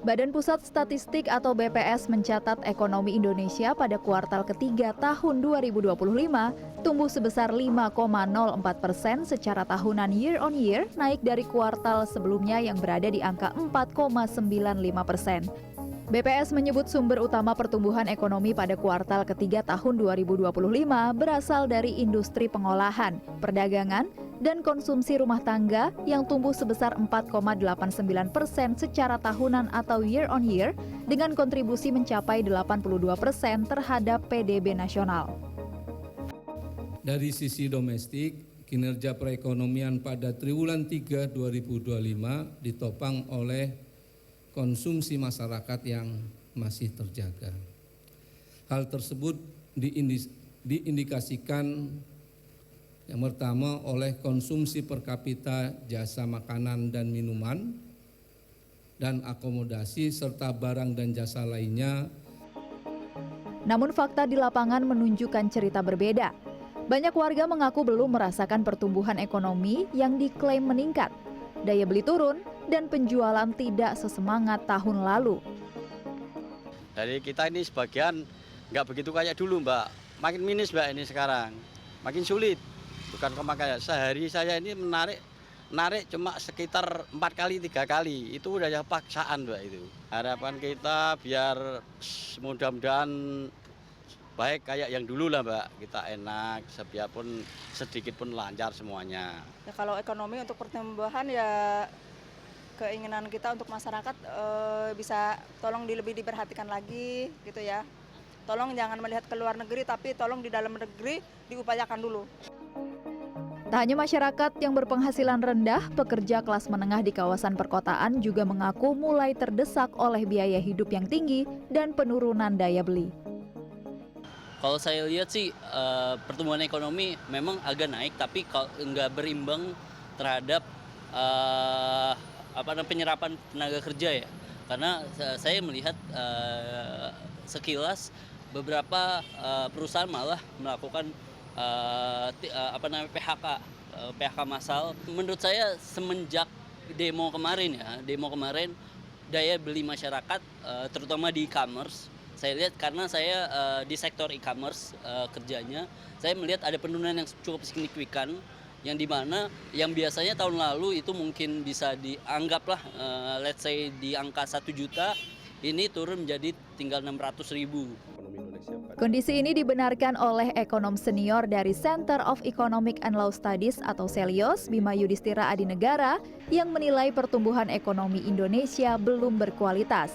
Badan Pusat Statistik atau BPS mencatat ekonomi Indonesia pada kuartal ketiga tahun 2025 tumbuh sebesar 5,04% secara tahunan year on year, naik dari kuartal sebelumnya yang berada di angka 4,95%. BPS menyebut sumber utama pertumbuhan ekonomi pada kuartal ketiga tahun 2025 berasal dari industri pengolahan, perdagangan, dan konsumsi rumah tangga yang tumbuh sebesar 4,89% secara tahunan atau year on year dengan kontribusi mencapai 82% terhadap PDB nasional. Dari sisi domestik, kinerja perekonomian pada triwulan 3 2025 ditopang oleh konsumsi masyarakat yang masih terjaga. Hal tersebut diindikasikan yang pertama oleh konsumsi per kapita jasa makanan dan minuman dan akomodasi serta barang dan jasa lainnya. Namun fakta di lapangan menunjukkan cerita berbeda. Banyak warga mengaku belum merasakan pertumbuhan ekonomi yang diklaim meningkat. Daya beli turun dan penjualan tidak sesemangat tahun lalu. Dari kita ini sebagian nggak begitu kayak dulu, Mbak. Makin minus, Mbak, ini sekarang. Makin sulit. Bukan kemakan. Sehari saya ini menarik cuma sekitar 4 kali, 3 kali. Itu udah ya paksaan, Mbak, itu. Harapan kita biar mudah-mudahan baik kayak yang dulu lah, Mbak. Kita enak, biar pun sedikit pun lancar semuanya. Ya, kalau ekonomi untuk pertumbuhan ya keinginan kita untuk masyarakat bisa tolong lebih diperhatikan lagi gitu ya. Tolong jangan melihat ke luar negeri, tapi tolong di dalam negeri diupayakan dulu. Tak hanya masyarakat yang berpenghasilan rendah, pekerja kelas menengah di kawasan perkotaan juga mengaku mulai terdesak oleh biaya hidup yang tinggi dan penurunan daya beli. Kalau saya lihat sih pertumbuhan ekonomi memang agak naik, tapi nggak berimbang terhadap penyerapan tenaga kerja ya. Karena saya melihat sekilas beberapa perusahaan malah melakukan PHK massal. Menurut saya semenjak demo kemarin daya beli masyarakat terutama di e-commerce, saya lihat karena saya di sektor e-commerce kerjanya, saya melihat ada penurunan yang cukup signifikan, yang dimana yang biasanya tahun lalu itu mungkin bisa dianggaplah let's say di angka 1 juta, ini turun menjadi tinggal 600.000. Kondisi ini dibenarkan oleh ekonom senior dari Center of Economic and Law Studies atau CELIOS, Bima Yudhistira Adinegara, yang menilai pertumbuhan ekonomi Indonesia belum berkualitas.